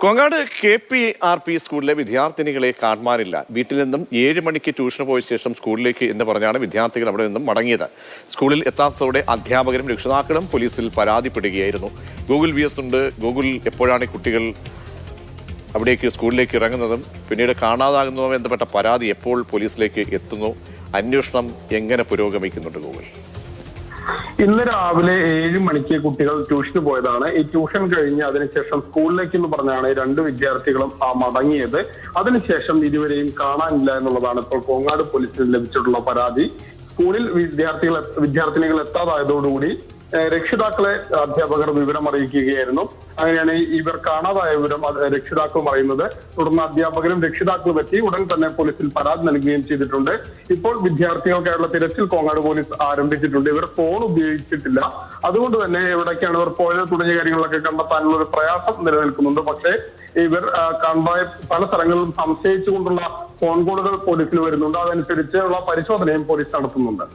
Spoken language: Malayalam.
കോങ്ങാട് KPRP സ്കൂളിലെ വിദ്യാർത്ഥിനികളെ കാണാനില്ല. വീട്ടിൽ നിന്നും 7 മണിക്ക് ട്യൂഷന് പോയ ശേഷം സ്കൂളിലേക്ക് എന്ന് പറഞ്ഞാണ് വിദ്യാർത്ഥികൾ അവിടെ നിന്നും മടങ്ങിയത്. സ്കൂളിൽ എത്താത്തതോടെ അധ്യാപകരും രക്ഷിതാക്കളും പോലീസിൽ പരാതിപ്പെടുകയായിരുന്നു. ഗൂഗിൾ VS ഉണ്ട്. ഗൂഗിൾ എപ്പോഴാണ് കുട്ടികൾ അവിടേക്ക് സ്കൂളിലേക്ക് ഇറങ്ങുന്നതും പിന്നീട് കാണാതാകുന്നതും ബന്ധപ്പെട്ട പരാതി എപ്പോൾ പോലീസിലേക്ക് എത്തുന്നു? അന്വേഷണം എങ്ങനെ പുരോഗമിക്കുന്നുണ്ട് ഗൂഗിൾ? ഇന്ന് രാവിലെ 7 മണിക്ക് കുട്ടികൾ ട്യൂഷന് പോയതാണ്. ഈ ട്യൂഷൻ കഴിഞ്ഞ് അതിനുശേഷം സ്കൂളിലേക്ക് എന്ന് പറഞ്ഞാണ് 2 വിദ്യാർത്ഥികളും മടങ്ങിയത്. അതിനുശേഷം ഇരുവരെയും കാണാനില്ല എന്നുള്ളതാണ് ഇപ്പോൾ കോങ്ങാട് പോലീസിന് ലഭിച്ചിട്ടുള്ള പരാതി. സ്കൂളിൽ വിദ്യാർത്ഥിനികൾ എത്താതായതോടുകൂടി രക്ഷിതാക്കളെ അധ്യാപകർ വിവരം അറിയിക്കുകയായിരുന്നു. അങ്ങനെയാണ് ഇവർ കാണാതായ വിവരം രക്ഷിതാക്കൾ പറയുന്നത്. തുടർന്ന് അധ്യാപകരും രക്ഷിതാക്കളും എത്തി ഉടൻ തന്നെ പോലീസിൽ പരാതി നൽകുകയും ചെയ്തിട്ടുണ്ട്. ഇപ്പോൾ വിദ്യാർത്ഥികൾക്കായുള്ള തിരച്ചിൽ കോങ്ങാട് പോലീസ് ആരംഭിച്ചിട്ടുണ്ട്. ഇവർ ഫോൺ ഉപയോഗിച്ചിട്ടില്ല. അതുകൊണ്ട് തന്നെ എവിടേക്കാണ് ഇവർ പോയത് തുടങ്ങിയ കാര്യങ്ങളൊക്കെ കണ്ടെത്താനുള്ള ഒരു പ്രയാസം നിലനിൽക്കുന്നുണ്ട്. പക്ഷേ ഇവർ കണ്ടായ പല സ്ഥലങ്ങളിലും സംശയിച്ചുകൊണ്ടുള്ള ഫോൺ കോളുകൾ പോലീസിൽ വരുന്നുണ്ട്. അതനുസരിച്ചുള്ള പരിശോധനയും പോലീസ് നടത്തുന്നുണ്ട്.